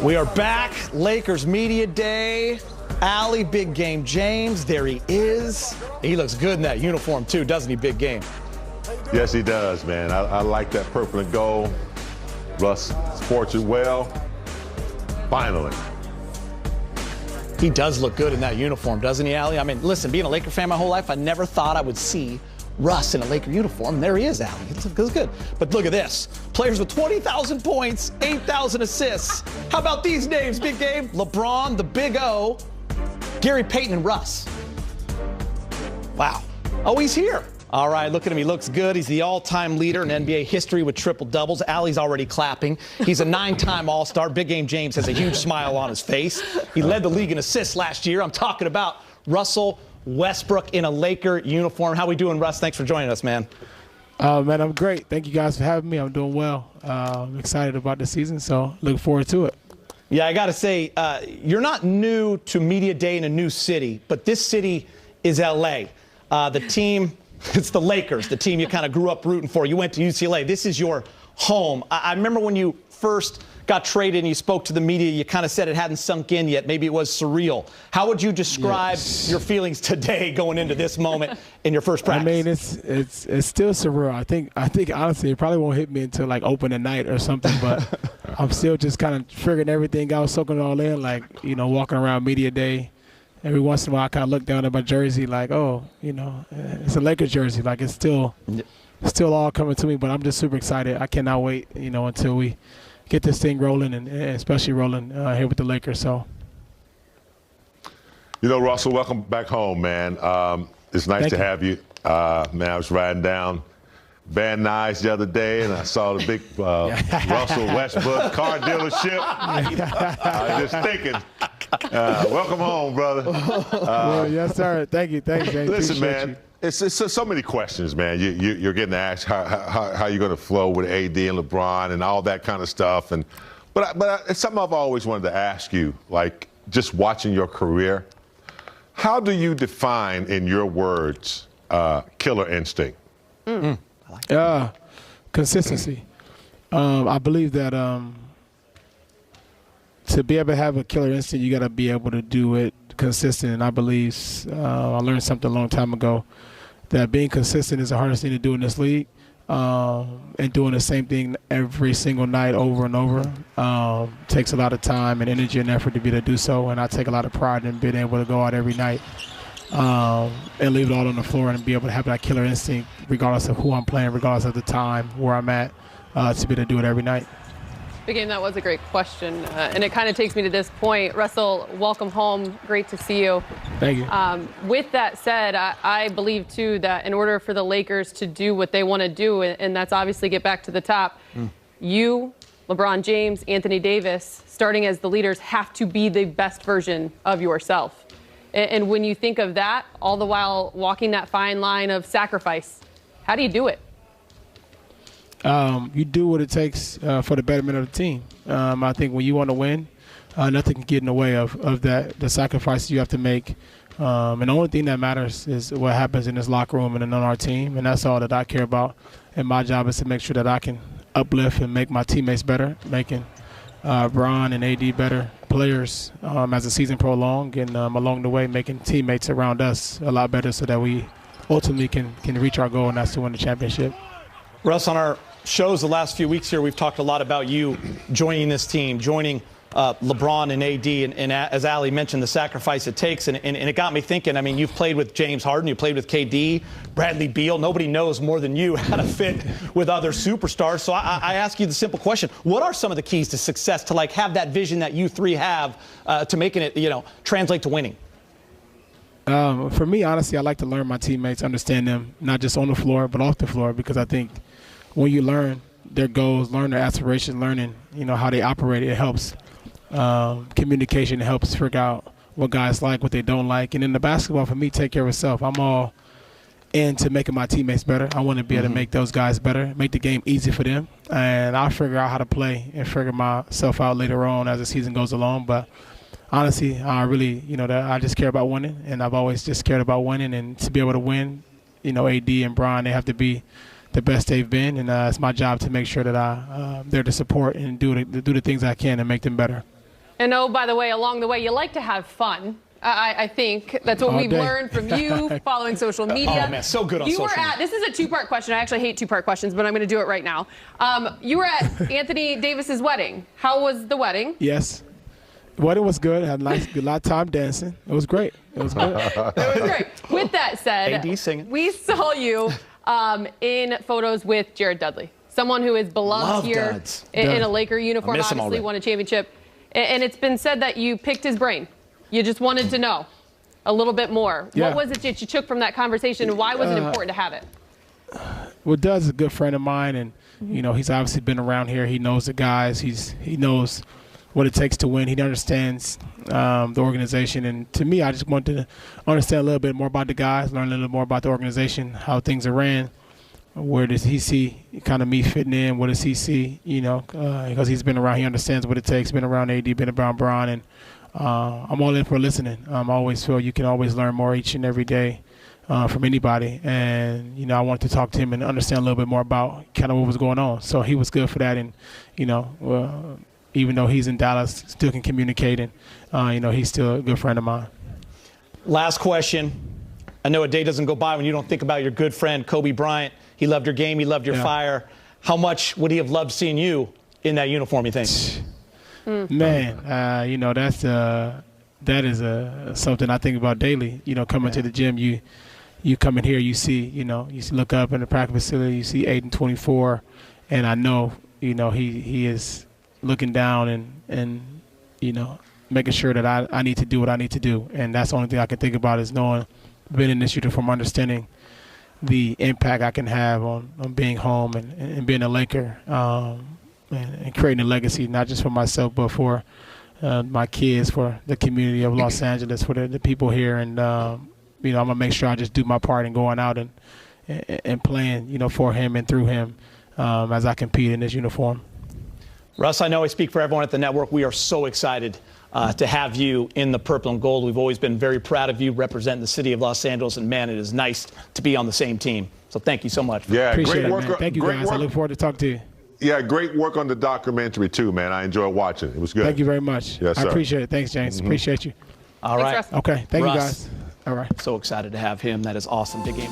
We are back. Lakers Media Day. Allie, Big Game James, there he is. He looks good in that uniform too, doesn't he, Big Game? Yes, he does, man. I like that purple and gold. Russ sports it well. Finally. He does look good in that uniform, doesn't he, Allie? I mean, listen, being a Laker fan my whole life, I never thought I would see Russ in a Laker uniform, and there he is, Allie. He looks good. But look at this. Players with 20,000 points, 8,000 assists. How about these names, Big Game? LeBron, the Big O, Gary Payton, and Russ. Wow. Oh, he's here. All right, look at him. He looks good. He's the all-time leader in NBA history with triple-doubles. Allie's already clapping. He's a 9-time All-Star. Big Game James has a huge smile on his face. He led the league in assists last year. I'm talking about Russell Westbrook in a Laker uniform. How we doing, Russ? Thanks for joining us, man. Man, I'm great. Thank you guys for having me. I'm doing well. I'm excited about the season, so looking forward to it. Yeah, I got to say, you're not new to Media Day in a new city, but this city is L.A. The team, it's the Lakers, the team you kind of grew up rooting for. You went to UCLA. This is your home. I remember when you first got traded and you spoke to the media, you kind of said it hadn't sunk in yet. Maybe it was surreal. How would you describe your feelings today going into this moment in your first practice? I mean, it's still surreal. I think honestly, it probably won't hit me until like opening night or something, but I'm still just kind of figuring everything out, soaking it all in, like, you know, walking around Media Day. Every once in a while, I kind of look down at my jersey like, oh, you know, it's a Lakers jersey. Like, it's still all coming to me, but I'm just super excited. I cannot wait, you know, until we get this thing rolling, and especially rolling here with the Lakers. So, you know, Russell, welcome back home, man. It's nice to have you. Man, I was riding down Van Nuys the other day, and I saw the big Russell Westbrook car dealership. I was just thinking, welcome home, brother. Well, yes, sir. Thank you. Listen, man. It's so many questions, man. You're getting asked how you're going to flow with AD and LeBron and all that kind of stuff. But it's something I've always wanted to ask you, like just watching your career. How do you define, in your words, killer instinct? Consistency. I believe that to be able to have a killer instinct, you got to be able to do it consistent. And I believe I learned something a long time ago, that being consistent is the hardest thing to do in this league, and doing the same thing every single night over and over takes a lot of time and energy and effort to be able to do so. And I take a lot of pride in being able to go out every night and leave it all on the floor and be able to have that killer instinct regardless of who I'm playing, regardless of the time, where I'm at, to be able to do it every night. Big Game, that was a great question, and it kind of takes me to this point. Russell, welcome home. Great to see you. Thank you. With that said, I believe, too, that in order for the Lakers to do what they want to do, and that's obviously get back to the top, you, LeBron James, Anthony Davis, starting as the leaders, have to be the best version of yourself. And when you think of that, all the while walking that fine line of sacrifice, how do you do it? You do what it takes for the betterment of the team. I think when you want to win, nothing can get in the way of that, the sacrifices you have to make. And the only thing that matters is what happens in this locker room and on our team, and that's all that I care about. And my job is to make sure that I can uplift and make my teammates better, making LeBron and AD better players as the season prolongs, and along the way making teammates around us a lot better so that we ultimately can reach our goal, and that's to win the championship. Russ, on our shows the last few weeks here, we've talked a lot about you joining this team, joining LeBron and AD, and as Allie mentioned, the sacrifice it takes. And it got me thinking, I mean, you've played with James Harden, you played with KD, Bradley Beal. Nobody knows more than you how to fit with other superstars. So I ask you the simple question, what are some of the keys to success to, like, have that vision that you three have to making it, you know, translate to winning? For me, honestly, I like to learn my teammates, understand them, not just on the floor, but off the floor, because I think when you learn their goals, learn their aspirations, learning, you know, how they operate, it helps. Communication helps figure out what guys like, what they don't like. And in the basketball, for me, take care of itself. I'm all into making my teammates better. I want to be able to make those guys better, make the game easy for them. And I'll figure out how to play and figure myself out later on as the season goes along. But honestly, I really, you know, I just care about winning, and I've always just cared about winning. And to be able to win, you know, AD and Bron, they have to be the best they've been, and it's my job to make sure that I'm there to support and do the things I can and make them better. And oh, by the way, along the way, you like to have fun. I think that's what we've learned from you following social media. Oh, man, so good on social media. This is a two-part question. I actually hate two-part questions, but I'm going to do it right now. You were at Anthony Davis's wedding. How was the wedding? Yes. The wedding was good. I had a lot of time dancing. It was great. It was good. It was great. With that said, AD singing. we saw you in photos with Jared Dudley, someone who is beloved here in a Laker uniform, obviously won a championship. And it's been said that you picked his brain. You just wanted to know a little bit more. Yeah. What was it that you took from that conversation, and why was it important to have it? Well, Doug's is a good friend of mine, and he's obviously been around here. He knows the guys. He knows what it takes to win. He understands the organization, and to me, I just wanted to understand a little bit more about the guys, learn a little more about the organization, how things are ran. Where does he see kind of me fitting in? What does he see? Because he's been around, he understands what it takes. Been around AD, been around Bron, and I'm all in for listening. I always feel you can always learn more each and every day from anybody. And, I wanted to talk to him and understand a little bit more about kind of what was going on. So he was good for that. And, even though he's in Dallas, still can communicate. And, he's still a good friend of mine. Last question. I know a day doesn't go by when you don't think about your good friend, Kobe Bryant. He loved your game. He loved your fire. How much would he have loved seeing you in that uniform, you think? Man, that is something I think about daily. Coming to the gym, you come in here, you look up in the practice facility, you see 8 and 24, and I know, he is looking down and making sure that I need to do what I need to do. And that's the only thing I can think about is knowing, being in this uniform, understanding the impact I can have on being home and being a Laker. And creating a legacy, not just for myself, but for my kids, for the community of Los Angeles, for the people here. And, I'm going to make sure I just do my part in going out and playing, for him and through him as I compete in this uniform. Russ, I know I speak for everyone at the network. We are so excited to have you in the purple and gold. We've always been very proud of you representing the city of Los Angeles. And, man, it is nice to be on the same team. So thank you so much. Yeah, Appreciate great work. It, man. Thank you, guys. I look forward to talking to you. Yeah, great work on the documentary, too, man. I enjoyed watching. It was good. Thank you very much. Yes, sir. I appreciate it. Thanks, James. Appreciate you. All right. Thanks, Russ. Okay. Thank Russ, you, guys. All right. So excited to have him. That is awesome. Big game.